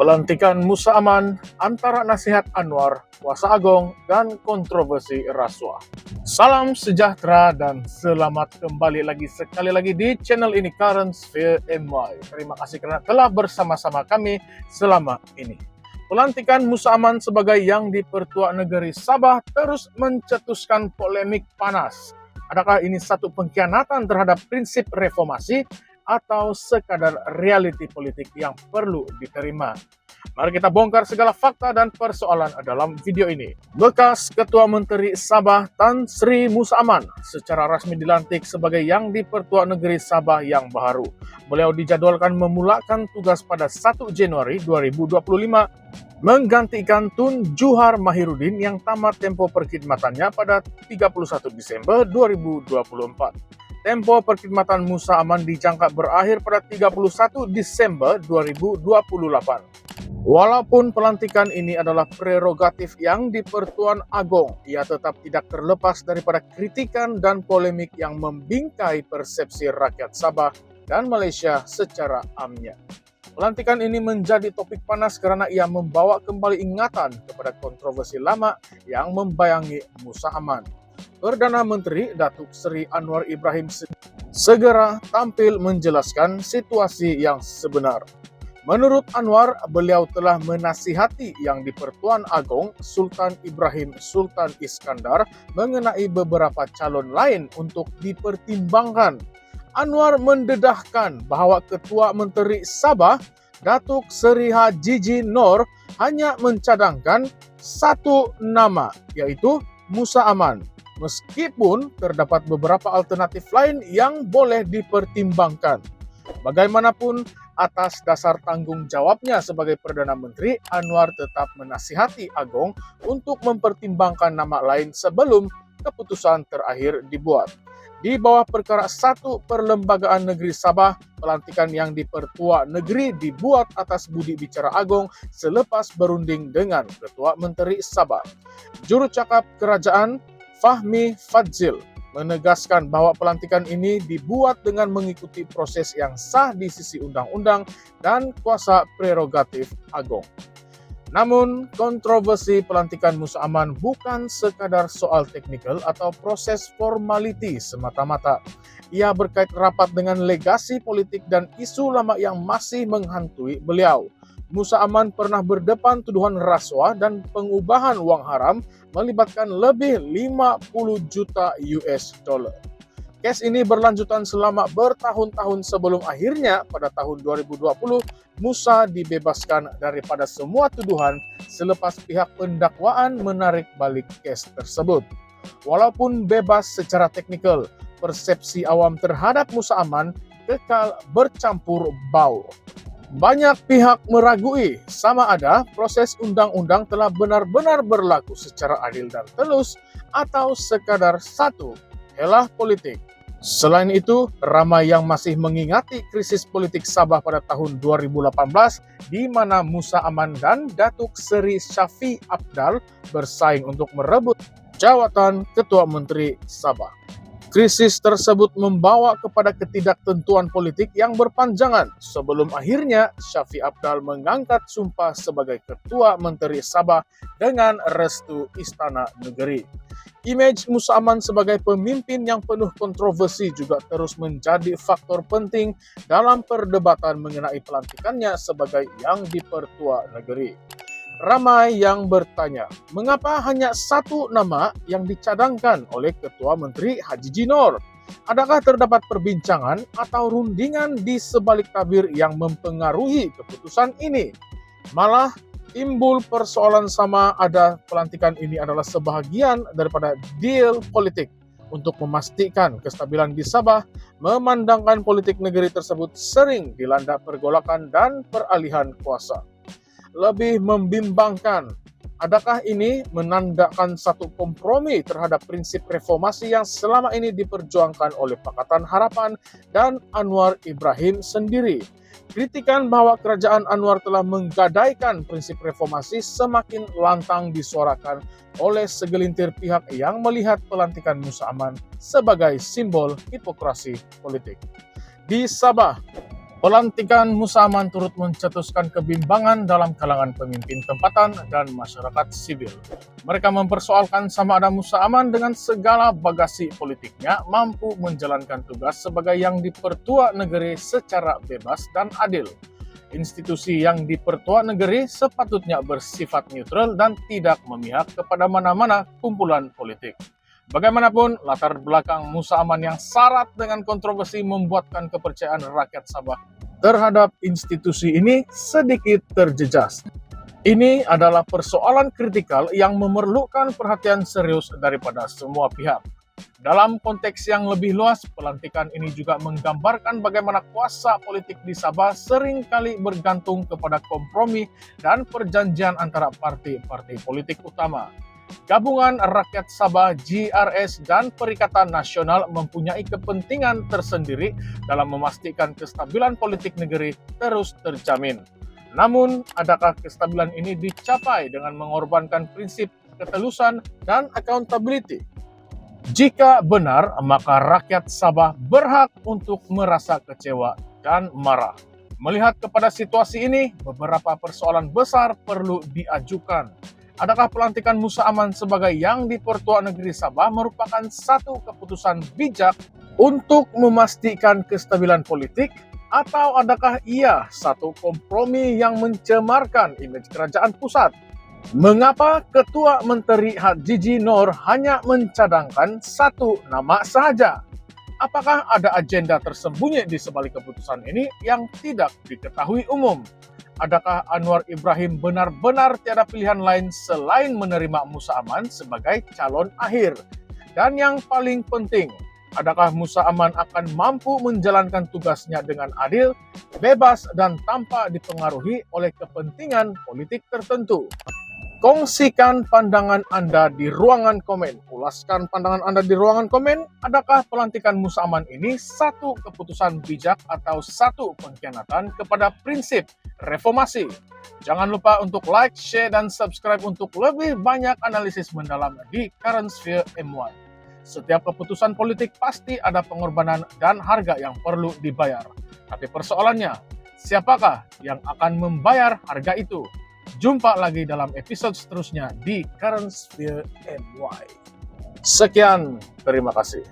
Pelantikan Musa Aman antara nasihat Anwar, kuasa Agong, dan kontroversi rasuah. Salam sejahtera dan selamat kembali sekali lagi di channel ini Current Sphere MY. Terima kasih karena telah bersama-sama kami selama ini. Pelantikan Musa Aman sebagai yang dipertua negeri Sabah terus mencetuskan polemik panas. Adakah ini satu pengkhianatan terhadap prinsip reformasi atau sekadar realiti politik yang perlu diterima? Mari kita bongkar segala fakta dan persoalan dalam video ini. Bekas Ketua Menteri Sabah Tan Sri Musa Aman secara resmi dilantik sebagai yang dipertua negeri Sabah yang baru. Beliau dijadwalkan memulakan tugas pada 1 Januari 2025 menggantikan Tun Juhar Mahirudin yang tamat tempo perkhidmatannya pada 31 Desember 2024. Tempo perkhidmatan Musa Aman dijangka berakhir pada 31 Desember 2028. Walaupun pelantikan ini adalah prerogatif yang di-Pertuan Agong, ia tetap tidak terlepas daripada kritikan dan polemik yang membingkai persepsi rakyat Sabah dan Malaysia secara amnya. Pelantikan ini menjadi topik panas karena ia membawa kembali ingatan kepada kontroversi lama yang membayangi Musa Aman. Perdana Menteri Datuk Seri Anwar Ibrahim segera tampil menjelaskan situasi yang sebenar. Menurut Anwar, beliau telah menasihati yang di-Pertuan Agong Sultan Ibrahim Sultan Iskandar mengenai beberapa calon lain untuk dipertimbangkan. Anwar mendedahkan bahwa Ketua Menteri Sabah Datuk Seri Haji Noor hanya mencadangkan satu nama, yaitu Musa Aman. Meskipun terdapat beberapa alternatif lain yang boleh dipertimbangkan. Bagaimanapun, atas dasar tanggung jawabnya sebagai Perdana Menteri, Anwar tetap menasihati Agong untuk mempertimbangkan nama lain sebelum keputusan terakhir dibuat. Di bawah perkara 1 Perlembagaan Negeri Sabah, pelantikan yang di-Pertua Negeri dibuat atas budi bicara Agong selepas berunding dengan Ketua Menteri Sabah. Juru cakap Kerajaan Fahmi Fadzil menegaskan bahwa pelantikan ini dibuat dengan mengikuti proses yang sah di sisi undang-undang dan kuasa prerogatif Agong. Namun, kontroversi pelantikan Musa Aman bukan sekadar soal teknikal atau proses formality semata-mata. Ia berkait rapat dengan legasi politik dan isu lama yang masih menghantui beliau. Musa Aman pernah berdepan tuduhan rasuah dan pengubahan wang haram melibatkan lebih 50 juta US dollar. Kes ini berlanjutan selama bertahun-tahun sebelum akhirnya pada tahun 2020 Musa dibebaskan daripada semua tuduhan selepas pihak pendakwaan menarik balik kes tersebut. Walaupun bebas secara teknikal, persepsi awam terhadap Musa Aman kekal bercampur baur. Banyak pihak meragui sama ada proses undang-undang telah benar-benar berlaku secara adil dan telus atau sekadar satu helah politik. Selain itu, ramai yang masih mengingati krisis politik Sabah pada tahun 2018 di mana Musa Aman dan Datuk Seri Shafie Apdal bersaing untuk merebut jawatan Ketua Menteri Sabah. Krisis tersebut membawa kepada ketidaktentuan politik yang berpanjangan sebelum akhirnya Shafie Apdal mengangkat sumpah sebagai Ketua Menteri Sabah dengan restu Istana Negeri. Image Musa Aman sebagai pemimpin yang penuh kontroversi juga terus menjadi faktor penting dalam perdebatan mengenai pelantikannya sebagai yang di-Pertua Negeri. Ramai yang bertanya, mengapa hanya satu nama yang dicadangkan oleh Ketua Menteri Haji Noor? Adakah terdapat perbincangan atau rundingan di sebalik tabir yang mempengaruhi keputusan ini? Malah timbul persoalan sama ada pelantikan ini adalah sebahagian daripada deal politik untuk memastikan kestabilan di Sabah, memandangkan politik negeri tersebut sering dilanda pergolakan dan peralihan kuasa. Lebih membimbangkan, adakah ini menandakan satu kompromi terhadap prinsip reformasi yang selama ini diperjuangkan oleh Pakatan Harapan dan Anwar Ibrahim sendiri? Kritikan bahwa kerajaan Anwar telah menggadaikan prinsip reformasi semakin lantang disuarakan oleh segelintir pihak yang melihat pelantikan Musa Aman sebagai simbol hipokrasi politik. Di Sabah, Pelantikan Musa Aman turut mencetuskan kebimbangan dalam kalangan pemimpin tempatan dan masyarakat sipil. Mereka mempersoalkan sama ada Musa Aman dengan segala bagasi politiknya mampu menjalankan tugas sebagai yang dipertua negeri secara bebas dan adil. Institusi yang dipertua negeri sepatutnya bersifat netral dan tidak memihak kepada mana-mana kumpulan politik. Bagaimanapun, latar belakang Musa Aman yang syarat dengan kontroversi membuatkan kepercayaan rakyat Sabah terhadap institusi ini sedikit terjejas. Ini adalah persoalan kritikal yang memerlukan perhatian serius daripada semua pihak. Dalam konteks yang lebih luas, pelantikan ini juga menggambarkan bagaimana kuasa politik di Sabah seringkali bergantung kepada kompromi dan perjanjian antara partai-partai politik utama. Gabungan Rakyat Sabah GRS dan Perikatan Nasional mempunyai kepentingan tersendiri dalam memastikan kestabilan politik negeri terus terjamin. Namun, adakah kestabilan ini dicapai dengan mengorbankan prinsip ketelusan dan accountability? Jika benar, maka rakyat Sabah berhak untuk merasa kecewa dan marah. Melihat kepada situasi ini, beberapa persoalan besar perlu diajukan. Adakah pelantikan Musa Aman sebagai yang dipertua negeri Sabah merupakan satu keputusan bijak untuk memastikan kestabilan politik, atau adakah ia satu kompromi yang mencemarkan imej kerajaan pusat? Mengapa Ketua Menteri Hajiji Noor hanya mencadangkan satu nama saja? Apakah ada agenda tersembunyi di sebalik keputusan ini yang tidak diketahui umum? Adakah Anwar Ibrahim benar-benar tiada pilihan lain selain menerima Musa Aman sebagai calon akhir? Dan yang paling penting, adakah Musa Aman akan mampu menjalankan tugasnya dengan adil, bebas, dan tanpa dipengaruhi oleh kepentingan politik tertentu? Kongsikan pandangan Anda di ruangan komen. Ulaskan pandangan Anda di ruangan komen. Adakah pelantikan Musa Aman ini satu keputusan bijak atau satu pengkhianatan kepada prinsip reformasi? Jangan lupa untuk like, share, dan subscribe untuk lebih banyak analisis mendalam di Current Sphere MY. Setiap keputusan politik pasti ada pengorbanan dan harga yang perlu dibayar. Tapi persoalannya, siapakah yang akan membayar harga itu? Jumpa lagi dalam episode seterusnya di Current Sphere MY. Sekian, terima kasih.